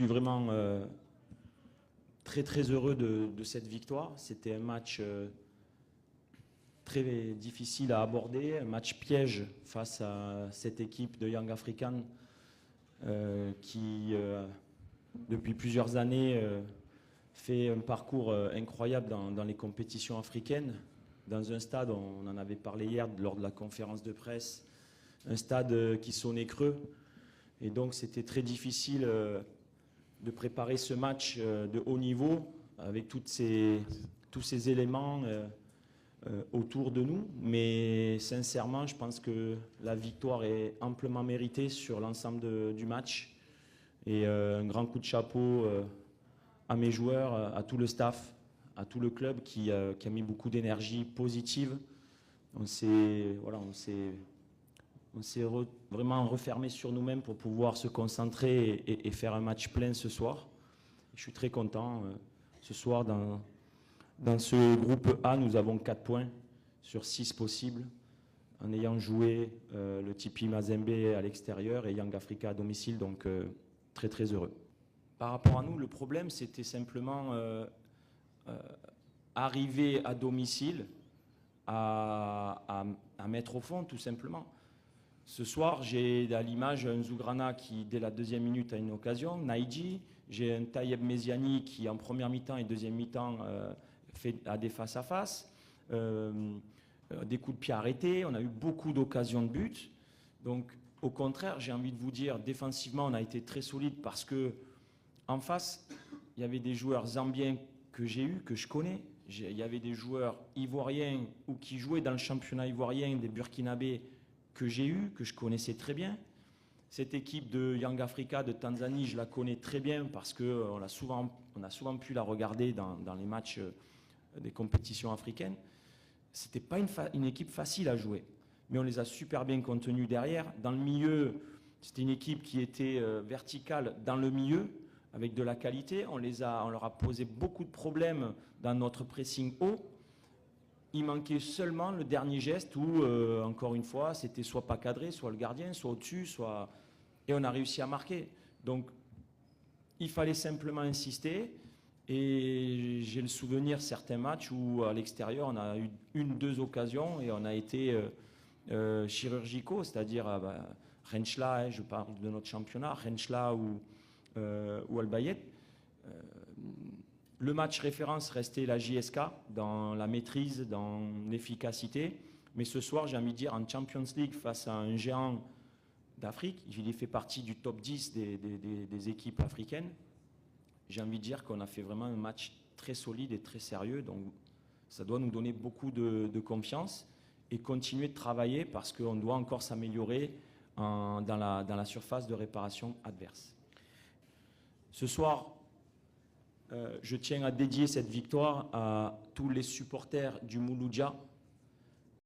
suis vraiment très très heureux de cette victoire. C'était un match très difficile à aborder, un match piège face à cette équipe de Young African qui, depuis plusieurs années, fait un parcours incroyable dans les compétitions africaines. Dans un stade, on en avait parlé hier lors de la conférence de presse, un stade qui sonnait creux. Et donc c'était très difficile de préparer ce match de haut niveau avec tous ces éléments autour de nous. Mais sincèrement, je pense que la victoire est amplement méritée sur l'ensemble du match. Et un grand coup de chapeau à mes joueurs, à tout le staff, à tout le club qui a mis beaucoup d'énergie positive. On s'est vraiment refermé sur nous-mêmes pour pouvoir se concentrer et faire un match plein ce soir. Je suis très content. Ce soir, dans ce groupe A, nous avons 4 points sur 6 possibles, en ayant joué le TP Mazembe à l'extérieur et Young Africa à domicile, donc très très heureux. Par rapport à nous, le problème, c'était simplement arriver à domicile à mettre au fond, tout simplement. Ce soir, j'ai à l'image un Zougrana qui, dès la deuxième minute, a une occasion, Naïdji. J'ai un Tayeb Meziani qui, en première mi-temps et deuxième mi-temps, a des face-à-face, des coups de pied arrêtés. On a eu beaucoup d'occasions de but. Donc, au contraire, j'ai envie de vous dire, défensivement, on a été très solide parce que en face, il y avait des joueurs zambiens que j'ai eus, que je connais. Il y avait des joueurs ivoiriens ou qui jouaient dans le championnat ivoirien, des Burkinabés que j'ai eus, que je connaissais très bien. Cette équipe de Young Africa de Tanzanie, je la connais très bien parce qu'on a souvent pu la regarder dans les matchs des compétitions africaines. Ce n'était pas une équipe facile à jouer, mais on les a super bien contenus derrière. Dans le milieu, c'était une équipe qui était verticale dans le milieu, avec de la qualité. On leur a posé beaucoup de problèmes dans notre pressing haut. Il manquait seulement le dernier geste où, encore une fois, c'était soit pas cadré, soit le gardien, soit au-dessus, et on a réussi à marquer. Donc, il fallait simplement insister. Et j'ai le souvenir certains matchs où, à l'extérieur, on a eu 1-2 occasions et on a été chirurgicaux, c'est-à-dire Renchla, je parle de notre championnat, Renchla ou Al-Bayed. Le match référence restait la JSK dans la maîtrise, dans l'efficacité. Mais ce soir, j'ai envie de dire, en Champions League, face à un géant d'Afrique, il fait partie du top 10 des équipes africaines. J'ai envie de dire qu'on a fait vraiment un match très solide et très sérieux. Donc, ça doit nous donner beaucoup de confiance et continuer de travailler parce qu'on doit encore s'améliorer dans la surface de réparation adverse. Ce soir, je tiens à dédier cette victoire à tous les supporters du Mouloudia